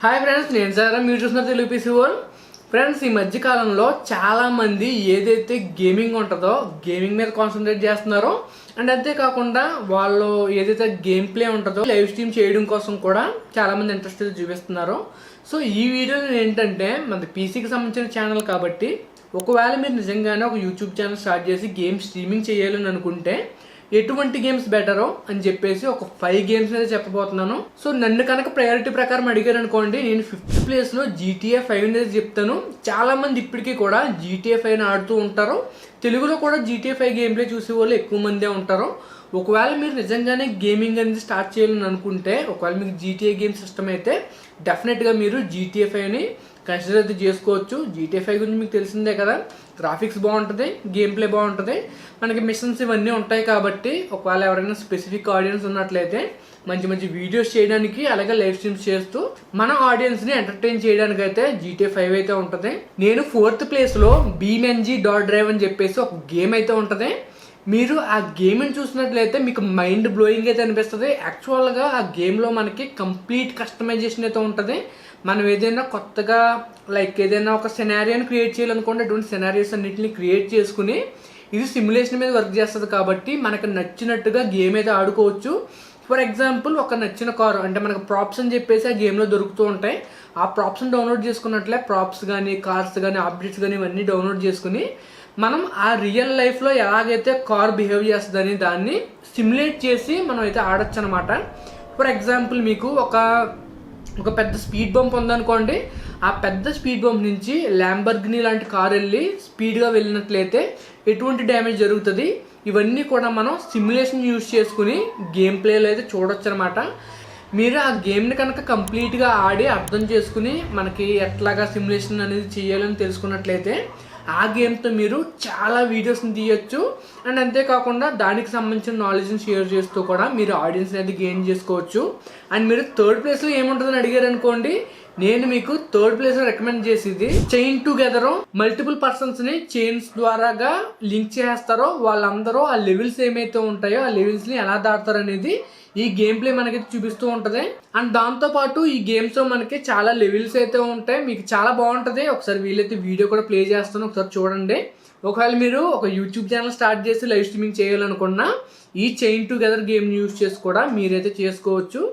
Hi friends, నేను sir మీరు చూసిన తెలుగు పీసీ వరల్డ్. ఫ్రెండ్స్, ఈ మధ్య కాలంలో చాలా మంది ఏదైతే గేమింగ్ ఉంటుందో గేమింగ్ మీద కాన్సన్ట్రేట్ చేస్తున్నారో అండ్ అంతేకాకుండా వాళ్ళు ఏదైతే గేమ్ ప్లే ఉంటుందో లైవ్ స్ట్రీమ్ చేయడం కోసం కూడా చాలా మంది ఇంట్రెస్ట్ చూపిస్తున్నారు. సో ఈ వీడియోలో ఏంటంటే మనది పీసీకి సంబంధించిన ఛానల్ కాబట్టి ఒకవేళ మీరు నిజంగానే ఒక యూట్యూబ్ ఛానల్ స్టార్ట్ చేసి గేమ్ స్ట్రీమింగ్ చేయాలని అనుకుంటే ఎటువంటి గేమ్స్ బెటరో అని చెప్పేసి ఒక 5 గేమ్స్ అయితే చెప్పబోతున్నాను. సో నన్ను కనుక ప్రయారిటీ ప్రకారం అడిగారు అనుకోండి, నేను 5th ప్లేస్లో GTA 5 అనేది చెప్తాను. చాలా మంది ఇప్పటికీ కూడా GTA 5 ఆడుతూ ఉంటారు. తెలుగులో కూడా GTA 5 గేమ్ ప్లే చూసే వాళ్ళు ఎక్కువ మందే ఉంటారు. ఒకవేళ మీరు నిజంగానే గేమింగ్ అనేది స్టార్ట్ చేయాలని అనుకుంటే, ఒకవేళ మీకు GTA గేమ్ సిస్టమ్ అయితే డెఫినెట్గా మీరు GTA 5ని కన్సిడర్ అయితే చేసుకోవచ్చు. GTA 5 గురించి మీకు తెలిసిందే కదా, గ్రాఫిక్స్ బాగుంటుంది, గేమ్ ప్లే బాగుంటుంది, మనకి మిషన్స్ ఇవన్నీ ఉంటాయి. కాబట్టి ఒకవేళ ఎవరైనా స్పెసిఫిక్ ఆడియన్స్ ఉన్నట్లయితే మంచి మంచి వీడియోస్ చేయడానికి అలాగే లైవ్ స్ట్రీమ్స్ చేస్తూ మన ఆడియన్స్ని ఎంటర్టైన్ చేయడానికి అయితే GTA 5 అయితే ఉంటుంది. నేను 4th ప్లేస్లో BeamNG.Drive అని చెప్పేసి ఒక గేమ్ అయితే ఉంటుంది. మీరు ఆ గేమ్ని చూసినట్లయితే మీకు మైండ్ బ్లోయింగ్ అయితే అనిపిస్తుంది. యాక్చువల్గా ఆ గేమ్లో మనకి కంప్లీట్ కస్టమైజేషన్ అయితే ఉంటుంది. మనం ఏదైనా కొత్తగా ఏదైనా ఒక సెనారియోని క్రియేట్ చేయాలనుకోండి, అటువంటి సెనారియోస్ అన్నింటిని క్రియేట్ చేసుకుని ఇది సిమ్యులేషన్ మీద వర్క్ చేస్తుంది. కాబట్టి మనకు నచ్చినట్టుగా గేమ్ అయితే ఆడుకోవచ్చు. ఫర్ ఎగ్జాంపుల్, ఒక నచ్చిన కారు అంటే మనకు ప్రాప్స్ అని చెప్పేసి ఆ గేమ్లో దొరుకుతూ ఉంటాయి. ఆ ప్రాప్స్ని డౌన్లోడ్ చేసుకున్నట్లే ప్రాప్స్ కానీ కార్స్ కానీ ఆబ్జెక్ట్స్ కానీ ఇవన్నీ డౌన్లోడ్ చేసుకుని మనం ఆ రియల్ లైఫ్లో ఎలాగైతే కార్ బిహేవ్ చేస్తుందని దాన్ని సిమ్యులేట్ చేసి మనం అయితే ఆడొచ్చు అనమాట. ఫర్ ఎగ్జాంపుల్, మీకు ఒక పెద్ద స్పీడ్ బంప్ ఉందనుకోండి, ఆ పెద్ద స్పీడ్ బంప్ నుంచి ల్యాంబర్గినీ లాంటి కార్ వెళ్ళి స్పీడ్గా వెళ్ళినట్లయితే ఎటువంటి డ్యామేజ్ జరుగుతుంది, ఇవన్నీ కూడా మనం సిమ్యులేషన్ యూజ్ చేసుకుని గేమ్ ప్లేలో అయితే చూడొచ్చు అనమాట. మీరు ఆ గేమ్ని కనుక కంప్లీట్గా ఆడి అర్థం చేసుకుని మనకి ఎట్లాగా సిమ్యులేషన్ అనేది చేయాలని తెలుసుకున్నట్లయితే ఆ గేమ్తో మీరు చాలా వీడియోస్ని తీయచ్చు. అండ్ అంతేకాకుండా దానికి సంబంధించిన నాలెడ్జ్ని షేర్ చేస్తూ కూడా మీరు ఆడియన్స్ అనేది గెయిన్ చేసుకోవచ్చు. అండ్ మీరు 3rd ప్లేస్లో ఏముంటుందని అడిగారు అనుకోండి, నేను మీకు 3rd ప్లేస్లో రికమెండ్ చేసేది చైన్ టుగెదర్. మల్టిపుల్ పర్సన్స్ని చైన్స్ ద్వారాగా లింక్ చేస్తారో వాళ్ళందరూ ఆ లెవెల్స్ ఏమైతే ఉంటాయో ఆ లెవెల్స్ని ఎలా దాటుతారు అనేది ఈ గేమ్ ప్లే మనకి చూపిస్తూ ఉంటుంది. అండ్ దాంతోపాటు ఈ గేమ్స్లో మనకి చాలా లెవెల్స్ అయితే ఉంటాయి. మీకు చాలా బాగుంటుంది. ఒకసారి వీలైతే వీడియో కూడా ప్లే చేస్తాను, ఒకసారి చూడండి. ఒకవేళ మీరు ఒక యూట్యూబ్ ఛానల్ స్టార్ట్ చేసి లైవ్ స్ట్రీమింగ్ చేయాలనుకున్నా ఈ చైన్ టుగెదర్ గేమ్ని యూజ్ చేసి కూడా మీరైతే చేసుకోవచ్చు.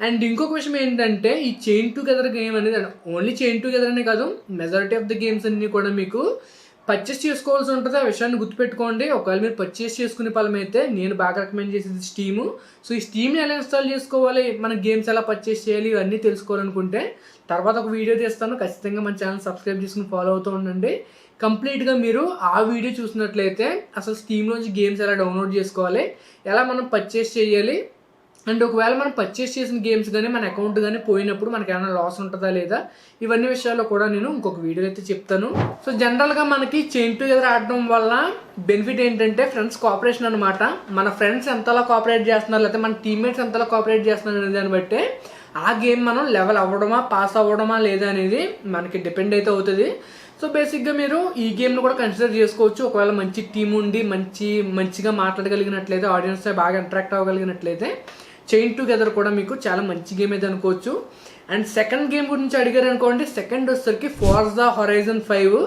అండ్ ఇంకొక విషయం ఏంటంటే, ఈ చైన్ టుగెదర్ గేమ్ అనేది ఓన్లీ చైన్ టుగెదర్ అనే కాదు, మెజారిటీ ఆఫ్ ద గేమ్స్ అన్ని కూడా మీకు పర్చేస్ చేసుకోవాల్సి ఉంటుంది. ఆ విషయాన్ని గుర్తుపెట్టుకోండి. ఒకవేళ మీరు పర్చేస్ చేసుకునే ఫలం అయితే నేను బాగా రికమెండ్ చేసేది స్టీము. సో ఈ స్టీమ్ని ఎలా ఇన్స్టాల్ చేసుకోవాలి, మన గేమ్స్ ఎలా పర్చేస్ చేయాలి, ఇవన్నీ తెలుసుకోవాలనుకుంటే తర్వాత ఒక వీడియో చేస్తాను. ఖచ్చితంగా మన ఛానల్ సబ్స్క్రైబ్ చేసుకుని ఫాలో అవుతూ ఉండండి. కంప్లీట్గా మీరు ఆ వీడియో చూసినట్లయితే అసలు స్టీమ్లోంచి గేమ్స్ ఎలా డౌన్లోడ్ చేసుకోవాలి, ఎలా మనం పర్చేస్ చేయాలి, అండ్ ఒకవేళ మనం పర్చేస్ చేసిన గేమ్స్ కానీ మన అకౌంట్ కానీ పోయినప్పుడు మనకి ఏమైనా లాస్ ఉంటుందా లేదా, ఇవన్నీ విషయాల్లో కూడా నేను ఇంకొక వీడియో అయితే చెప్తాను. సో జనరల్గా మనకి చైన్ టుగెదర్ ఆడడం వల్ల బెనిఫిట్ ఏంటంటే ఫ్రెండ్స్ కోఆపరేషన్ అనమాట. మన ఫ్రెండ్స్ ఎంతలా కోఆపరేట్ చేస్తున్నారు, లేకపోతే మన టీమ్మేట్స్ ఎంతలా కోఆపరేట్ చేస్తున్నారు అనే దాన్ని బట్టి ఆ గేమ్ మనం లెవెల్ అవ్వడమా పాస్ అవ్వడమా లేదా అనేది మనకి డిపెండ్ అయితే అవుతుంది. సో బేసిక్గా మీరు ఈ గేమ్ను కూడా కన్సిడర్ చేసుకోవచ్చు. ఒకవేళ మంచి టీమ్ ఉండి మంచిగా మాట్లాడగలిగినట్లయితే, ఆడియన్స్ బాగా ఇంటరాక్ట్ అవ్వగలిగినట్లయితే చైన్ టుగెదర్ కూడా మీకు చాలా మంచి గేమ్ అయితే అనుకోవచ్చు. అండ్ సెకండ్ గేమ్ గురించి అడిగారు అనుకోండి, సెకండ్ వచ్చేసరికి ఫోర్జా హొరైజన్ 5.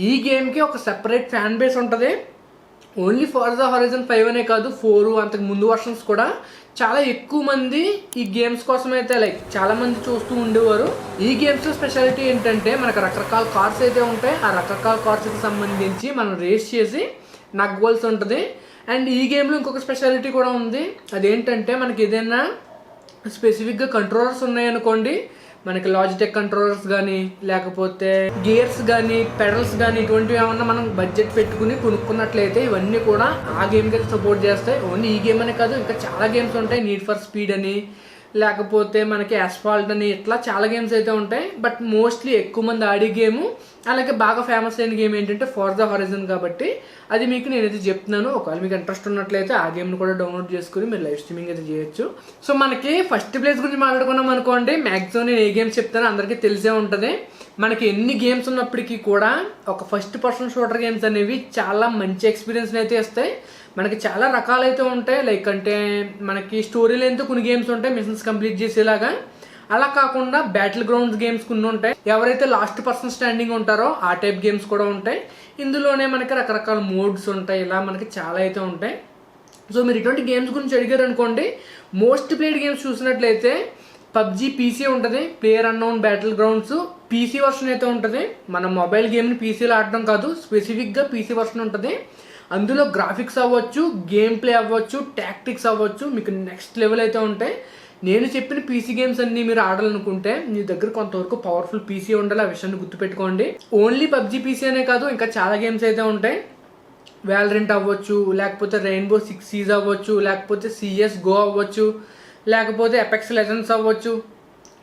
ఈ గేమ్కి ఒక సెపరేట్ ఫ్యాన్ బేస్ ఉంటుంది. ఓన్లీ ఫోర్జా హొరైజన్ 5 అనే కాదు, 4 అంతకు ముందు వర్షన్స్ కూడా చాలా ఎక్కువ మంది ఈ గేమ్స్ కోసం అయితే చాలా మంది చూస్తూ ఉండేవారు. ఈ గేమ్స్ స్పెషాలిటీ ఏంటంటే మనకు రకరకాల కార్స్ అయితే ఉంటాయి. ఆ రకరకాల కార్స్కి సంబంధించి మనం రేస్ చేసి నగ్గవలసి ఉంటుంది. అండ్ ఈ గేమ్లో ఇంకొక స్పెషాలిటీ కూడా ఉంది. అదేంటంటే మనకి ఏదైనా స్పెసిఫిక్గా కంట్రోలర్స్ ఉన్నాయనుకోండి, మనకి లాజిటెక్ కంట్రోలర్స్ కానీ లేకపోతే గేర్స్ కానీ పెడల్స్ కానీ ఇటువంటివి ఏమన్నా మనం బడ్జెట్ పెట్టుకుని కొనుక్కున్నట్లయితే ఇవన్నీ కూడా ఆ గేమ్కి అయితే సపోర్ట్ చేస్తాయి. ఓన్లీ ఈ గేమ్ అనే కాదు, ఇంకా చాలా గేమ్స్ ఉంటాయి. నీడ్ ఫర్ స్పీడ్ అని లేకపోతే మనకి అస్ఫాల్ట్ అని ఇట్లా చాలా గేమ్స్ అయితే ఉంటాయి. బట్ మోస్ట్లీ ఎక్కువ మంది ఆడే గేమ్ అలాగే బాగా ఫేమస్ అయిన గేమ్ ఏంటంటే ఫోర్జా హొరైజన్. కాబట్టి అది మీకు నేనైతే చెప్తున్నాను. ఒకవేళ మీకు ఇంట్రెస్ట్ ఉన్నట్లయితే ఆ గేమ్ని కూడా డౌన్లోడ్ చేసుకుని మీరు లైవ్ స్ట్రీమింగ్ అయితే చేయొచ్చు. సో మనకి 1st ప్లేస్ గురించి మాట్లాడుకున్నాం అనుకోండి, మ్యాక్సిమం నేను ఏ గేమ్స్ చెప్తానో అందరికీ తెలిసే ఉంటుంది. మనకి ఎన్ని గేమ్స్ ఉన్నప్పటికీ కూడా ఒక ఫస్ట్ పర్సన్ షూటర్ గేమ్స్ అనేవి చాలా మంచి ఎక్స్పీరియన్స్ని అయితే ఇస్తాయి. మనకి చాలా రకాలైతే ఉంటాయి. అంటే మనకి స్టోరీ లైన్తో కొన్ని గేమ్స్ ఉంటాయి మిషన్స్ కంప్లీట్ చేసేలాగా. అలా కాకుండా బ్యాటిల్ గ్రౌండ్స్ గేమ్స్ కొన్ని ఉంటాయి, ఎవరైతే లాస్ట్ పర్సన్ స్టాండింగ్ ఉంటారో ఆ టైప్ గేమ్స్ కూడా ఉంటాయి. ఇందులోనే మనకి రకరకాల మోడ్స్ ఉంటాయి, ఇలా మనకి చాలా అయితే ఉంటాయి. సో మీరు ఇటువంటి గేమ్స్ గురించి అడిగారు అనుకోండి, మోస్ట్ ప్లేడ్ గేమ్స్ చూసినట్లయితే పబ్జీ పీసీ ఉంటుంది, player unknown battle grounds PC version అయితే ఉంటుంది. మన మొబైల్ గేమ్ని పీసీలో ఆడడం కాదు, స్పెసిఫిక్గా పీసీ వర్షన్ ఉంటుంది. అందులో గ్రాఫిక్స్ అవ్వచ్చు, గేమ్ ప్లే అవ్వచ్చు, టాక్టిక్స్ అవ్వచ్చు, మీకు నెక్స్ట్ లెవెల్ అయితే ఉంటాయి. నేను చెప్పిన పీసీ గేమ్స్ అన్ని మీరు ఆడాలనుకుంటే మీ దగ్గర కొంతవరకు పవర్ఫుల్ పీసీ ఉండాలి, ఆ విషయాన్ని గుర్తుపెట్టుకోండి. ఓన్లీ పబ్జీ పీసీ అనే కాదు, ఇంకా చాలా గేమ్స్ అయితే ఉంటాయి. వ్యాలరెంట్ అవ్వచ్చు, లేకపోతే రెయిన్బో సిక్స్ సీజ్ అవ్వచ్చు, లేకపోతే సిఎస్ గో అవ్వచ్చు, లేకపోతే ఎపెక్స్ లెజెండ్స్ అవ్వచ్చు,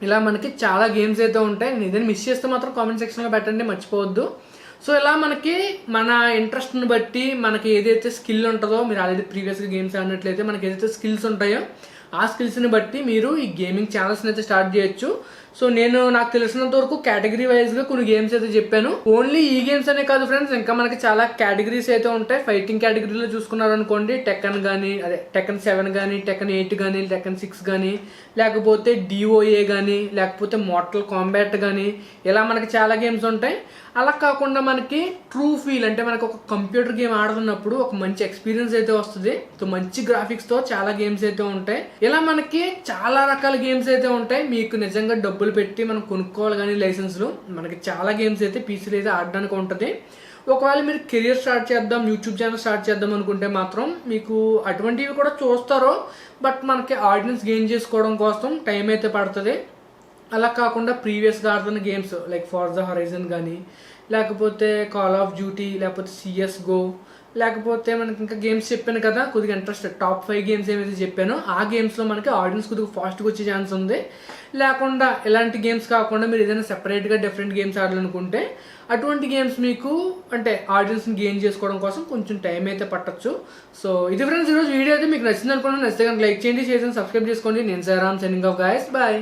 ఇలా మనకి చాలా గేమ్స్ అయితే ఉంటాయి. నేను ఏదైనా మిస్ చేస్తే మాత్రం కామెంట్ సెక్షన్లో పెట్టండి, మర్చిపోవద్దు. సో ఇలా మనకి మన ఇంట్రెస్ట్ని బట్టి మనకి ఏదైతే స్కిల్ ఉంటుందో, మీరు ఆల్రెడీ ప్రీవియస్గా గేమ్స్ ఆడినట్లయితే మనకి ఏదైతే స్కిల్స్ ఉంటాయో ఆ స్కిల్స్ని బట్టి మీరు ఈ గేమింగ్ ఛానల్స్ని అయితే స్టార్ట్ చేయొచ్చు. సో నాకు తెలిసినంత వరకు కేటగిరీ వైజ్గా కొన్ని గేమ్స్ అయితే చెప్పాను. ఓన్లీ ఈ గేమ్స్ అనే కాదు ఫ్రెండ్స్, ఇంకా మనకి చాలా కేటగిరీస్ అయితే ఉంటాయి. ఫైటింగ్ కేటగిరీలో చూసుకున్నారు అనుకోండి, టెక్కన్ కానీ, అదే టెక్కన్ 7 కానీ, టెక్కన్ 8 కానీ, టెక్కన్ 6 కానీ, లేకపోతే డిఓఏ కానీ, లేకపోతే మోర్టల్ కాంబాట్ కానీ, ఇలా మనకి చాలా గేమ్స్ ఉంటాయి. అలా కాకుండా మనకి ట్రూ ఫీల్ అంటే మనకి ఒక కంప్యూటర్ గేమ్ ఆడుతున్నప్పుడు ఒక మంచి ఎక్స్పీరియన్స్ అయితే వస్తుంది. సో మంచి గ్రాఫిక్స్తో చాలా గేమ్స్ అయితే ఉంటాయి. ఇలా మనకి చాలా రకాల గేమ్స్ అయితే ఉంటాయి. మీకు నిజంగా డబ్బులు పెట్టి మనం కొనుక్కోవాలి కానీ లైసెన్స్లు, మనకి చాలా గేమ్స్ అయితే పీసీలు అయితే ఆడడానికి ఉంటుంది. ఒకవేళ మీరు కెరియర్ స్టార్ట్ చేద్దాం, యూట్యూబ్ ఛానల్ స్టార్ట్ చేద్దాం అనుకుంటే మాత్రం మీకు అటువంటివి కూడా చూస్తారో, బట్ మనకి ఆడియన్స్ గెయిన్ చేసుకోవడం కోసం టైం అయితే పడుతుంది. అలా కాకుండా ప్రీవియస్గా ఆడుతున్న గేమ్స్ లైక్ ఫార్జా హరైజన్ కానీ, లేకపోతే కాల్ ఆఫ్ డ్యూటీ, లేకపోతే సిఎస్ గో, లేకపోతే మనకి ఇంకా గేమ్స్ చెప్పాను కదా కొద్దిగా ఇంట్రెస్ట్ టాప్ 5 గేమ్స్ ఏమైతే చెప్పానో ఆ గేమ్స్లో మనకి ఆడియన్స్ కొద్దిగా ఫాస్ట్గా వచ్చే ఛాన్స్ ఉంది. లేకుండా ఇలాంటి గేమ్స్ కాకుండా మీరు ఏదైనా సెపరేట్గా డిఫరెంట్ గేమ్స్ ఆడాలనుకుంటే అటువంటి గేమ్స్ మీకు అంటే ఆడియన్స్ని గెయిన్ చేసుకోవడం కోసం కొంచెం టైం అయితే పట్టచ్చు. సో ఇది ఫ్రెండ్స్ ఈరోజు వీడియో అయితే మీకు నచ్చింది అనుకున్నాను. నచ్చితే కనుక లైక్ చేయండి, షేర్ చేయండి, సబ్స్క్రైబ్ చేసుకోండి. నేను సారామ్ సైనింగ్ ఆఫ్ గైస్, బాయ్.